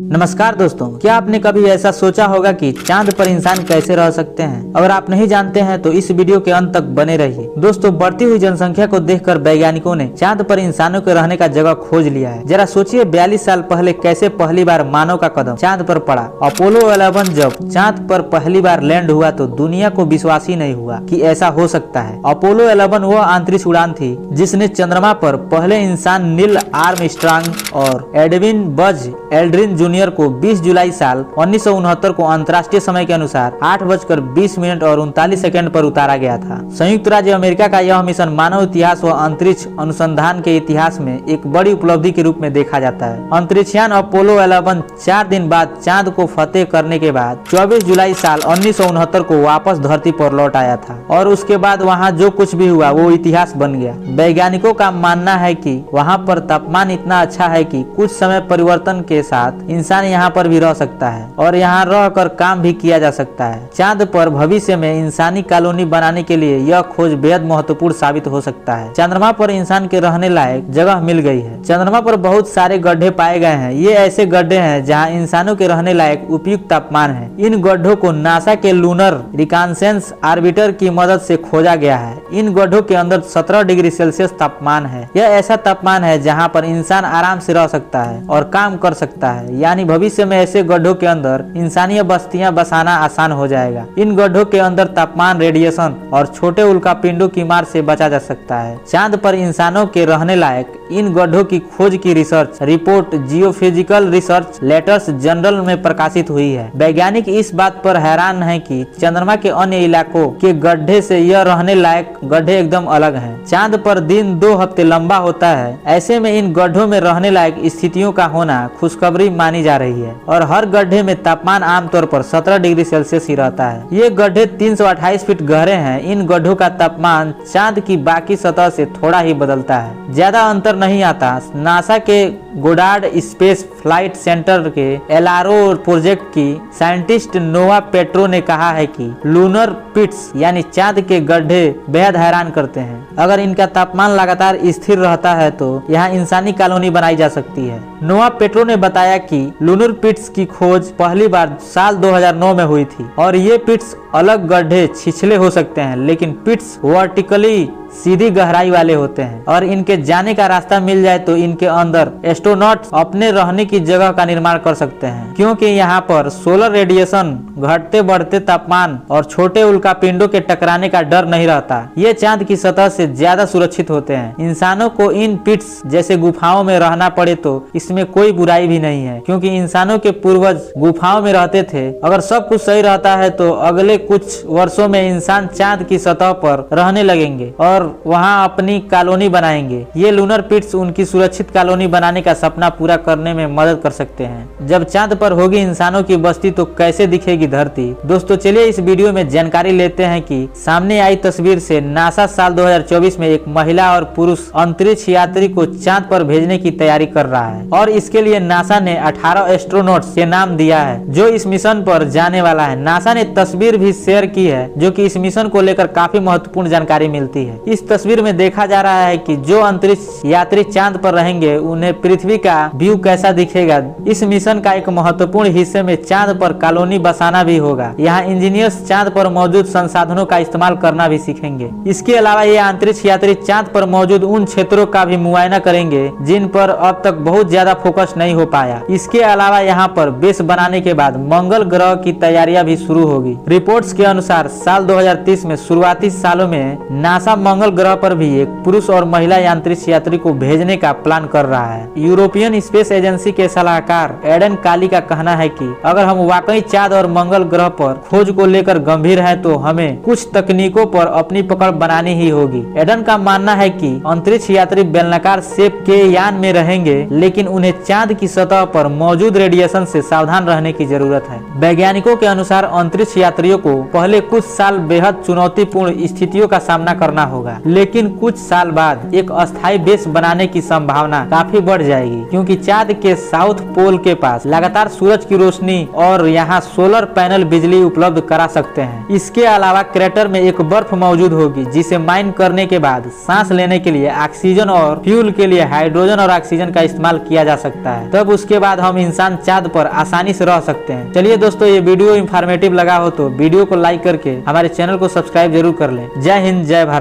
नमस्कार दोस्तों, क्या आपने कभी ऐसा सोचा होगा कि चांद पर इंसान कैसे रह सकते हैं? अगर आप नहीं जानते हैं तो इस वीडियो के अंत तक बने रहिए। दोस्तों, बढ़ती हुई जनसंख्या को देखकर वैज्ञानिकों ने चांद पर इंसानों के रहने का जगह खोज लिया है। जरा सोचिए 42 साल पहले कैसे पहली बार मानव का कदम चांद पर पड़ा। अपोलो 11 जब चांद पर पहली बार लैंड हुआ तो दुनिया को विश्वास ही नहीं हुआ कि ऐसा हो सकता है। अपोलो 11 वह अंतरिक्ष उड़ान थी जिसने चंद्रमा पर पहले इंसान नील आर्मस्ट्रांग और एडविन बज एल्ड्रिन जूनियर को 20 जुलाई साल 1969 को अंतर्राष्ट्रीय समय के अनुसार 8:20 और 39 सेकंड पर उतारा गया था। संयुक्त राज्य अमेरिका का यह मिशन मानव इतिहास व अंतरिक्ष अनुसंधान के इतिहास में एक बड़ी उपलब्धि के रूप में देखा जाता है। अंतरिक्षयान अपोलो 11 4 दिन बाद चांद को फतेह करने के बाद 24 जुलाई साल 1969 को वापस धरती पर लौट आया था और उसके बाद वहाँ जो कुछ भी हुआ वो इतिहास बन गया। वैज्ञानिकों का मानना है कि वहाँ पर तापमान इतना अच्छा है कि कुछ समय परिवर्तन के साथ इंसान यहाँ पर भी रह सकता है और यहाँ रहकर काम भी किया जा सकता है। चांद पर भविष्य में इंसानी कॉलोनी बनाने के लिए यह खोज बेहद महत्वपूर्ण साबित हो सकता है। चंद्रमा पर इंसान के रहने लायक जगह मिल गई है। चंद्रमा पर बहुत सारे गड्ढे पाए गए हैं। ये ऐसे गड्ढे हैं जहाँ इंसानों के रहने लायक उपयुक्त तापमान है। इन गड्ढों को नासा के लूनर रिकॉन्नेसेंस ऑर्बिटर की मदद से खोजा गया है। इन गड्ढों के अंदर 17 डिग्री सेल्सियस तापमान है। यह ऐसा तापमान है जहाँ पर इंसान आराम से रह सकता है और काम कर सकता है। यानी भविष्य में ऐसे गड्ढों के अंदर इंसानी बस्तियां बसाना आसान हो जाएगा। इन गड्ढों के अंदर तापमान, रेडिएशन और छोटे उल्कापिंडों की मार से बचा जा सकता है। चांद पर इंसानों के रहने लायक इन गड्ढों की खोज की research report geophysical research letters journal में प्रकाशित हुई है। वैज्ञानिक इस बात पर हैरान है कि चंद्रमा के अन्य इलाकों के गड्ढे से यह रहने लायक गड्ढे एकदम अलग हैं। चांद पर दिन 2 हफ्ते लंबा होता है। ऐसे में इन गड्ढों में रहने लायक स्थितियों का होना खुशखबरी मानी जा रही है और हर गड्ढे में तापमान आमतौर पर 17 डिग्री सेल्सियस ही रहता है। ये गड्ढे 328 फीट गहरे हैं। इन गड्ढों का तापमान चांद की बाकी सतह से थोड़ा ही बदलता है, ज्यादा अंतर नहीं आता। नासा के गोडार्ड स्पेस फ्लाइट सेंटर के एलआरओ प्रोजेक्ट की साइंटिस्ट नोवा पेट्रो ने कहा है कि लूनर पिट्स यानी चांद के गड्ढे बेहद हैरान करते हैं। अगर इनका तापमान लगातार स्थिर रहता है तो यहाँ इंसानी कॉलोनी बनाई जा सकती है। नोवा पेट्रो ने बताया कि लूनर पिट्स की खोज पहली बार साल 2009 में हुई थी और ये पिट्स अलग गड्ढे छिछले हो सकते हैं, लेकिन पिट्स वर्टिकली सीधी गहराई वाले होते हैं और इनके जाने का रास्ता मिल जाए तो इनके अंदर एस्ट्रोनॉट अपने रहने की जगह का निर्माण कर सकते हैं, क्योंकि यहाँ पर सोलर रेडिएशन, घटते बढ़ते तापमान और छोटे उल्कापिंडों के टकराने का डर नहीं रहता। ये चांद की सतह से ज्यादा सुरक्षित होते हैं। इंसानों को इन पिट्स जैसे गुफाओं में रहना पड़े तो इसमें कोई बुराई भी नहीं है, क्योंकि इंसानों के पूर्वज गुफाओं में रहते थे। अगर सब कुछ सही रहता है तो अगले कुछ वर्षों में इंसान चांद की सतह पर रहने लगेंगे और वहां अपनी कॉलोनी बनाएंगे। ये लूनर पिट्स उनकी सुरक्षित कॉलोनी बनाने का सपना पूरा करने में मदद कर सकते हैं। जब चांद पर होगी इंसानों की बस्ती तो कैसे दिखेगी धरती? दोस्तों, चलिए इस वीडियो में जानकारी लेते हैं कि सामने आई तस्वीर से नासा साल 2024 में एक महिला और पुरुष अंतरिक्ष यात्री को चांद पर भेजने की तैयारी कर रहा है और इसके लिए नासा ने 18 एस्ट्रोनॉट्स के नाम दिया है जो इस मिशन पर जाने वाला है। नासा ने तस्वीर भी शेयर की है जो कि इस मिशन को लेकर काफी महत्वपूर्ण जानकारी मिलती है। इस तस्वीर में देखा जा रहा है कि जो अंतरिक्ष यात्री चांद पर रहेंगे उन्हें पृथ्वी का व्यू कैसा दिखेगा। इस मिशन का एक महत्वपूर्ण हिस्से में चांद पर कॉलोनी बसाना भी होगा। यहाँ इंजीनियर्स चांद पर मौजूद संसाधनों का इस्तेमाल करना भी सीखेंगे। इसके अलावा ये अंतरिक्ष यात्री चांद पर मौजूद उन क्षेत्रों का भी मुआयना करेंगे जिन पर अब तक बहुत ज्यादा फोकस नहीं हो पाया। इसके अलावा यहाँ पर बेस बनाने के बाद मंगल ग्रह की तैयारियां भी शुरू होगी। रिपोर्ट्स के अनुसार साल 2030 में शुरुआती सालों में नासा मंगल ग्रह पर भी एक पुरुष और महिला अंतरिक्ष यात्री को भेजने का प्लान कर रहा है। यूरोपियन स्पेस एजेंसी के सलाहकार एडन काली का कहना है कि अगर हम वाकई चांद और मंगल ग्रह पर खोज को लेकर गंभीर हैं तो हमें कुछ तकनीकों पर अपनी पकड़ बनानी ही होगी। एडन का मानना है कि अंतरिक्ष यात्री बेलनाकार शेप के यान में रहेंगे, लेकिन उन्हें चांद की सतह पर मौजूद रेडिएशन से सावधान रहने की जरूरत है। वैज्ञानिकों के अनुसार अंतरिक्ष यात्रियों को पहले कुछ साल बेहद चुनौतीपूर्ण स्थितियों का सामना करना होगा। होगा, लेकिन कुछ साल बाद एक अस्थायी बेस बनाने की संभावना काफी बढ़ जाएगी, क्योंकि चांद के साउथ पोल के पास लगातार सूरज की रोशनी और यहाँ सोलर पैनल बिजली उपलब्ध करा सकते हैं। इसके अलावा क्रेटर में एक बर्फ मौजूद होगी, जिसे माइन करने के बाद सांस लेने के लिए ऑक्सीजन और फ्यूल के लिए हाइड्रोजन और ऑक्सीजन का इस्तेमाल किया जा सकता है। तब उसके बाद हम इंसान चांद पर आसानी से रह सकते हैं। चलिए दोस्तों, ये वीडियो इंफॉर्मेटिव लगा हो तो वीडियो को लाइक करके हमारे चैनल को सब्सक्राइब जरूर कर लें। जय हिंद, जय भारत।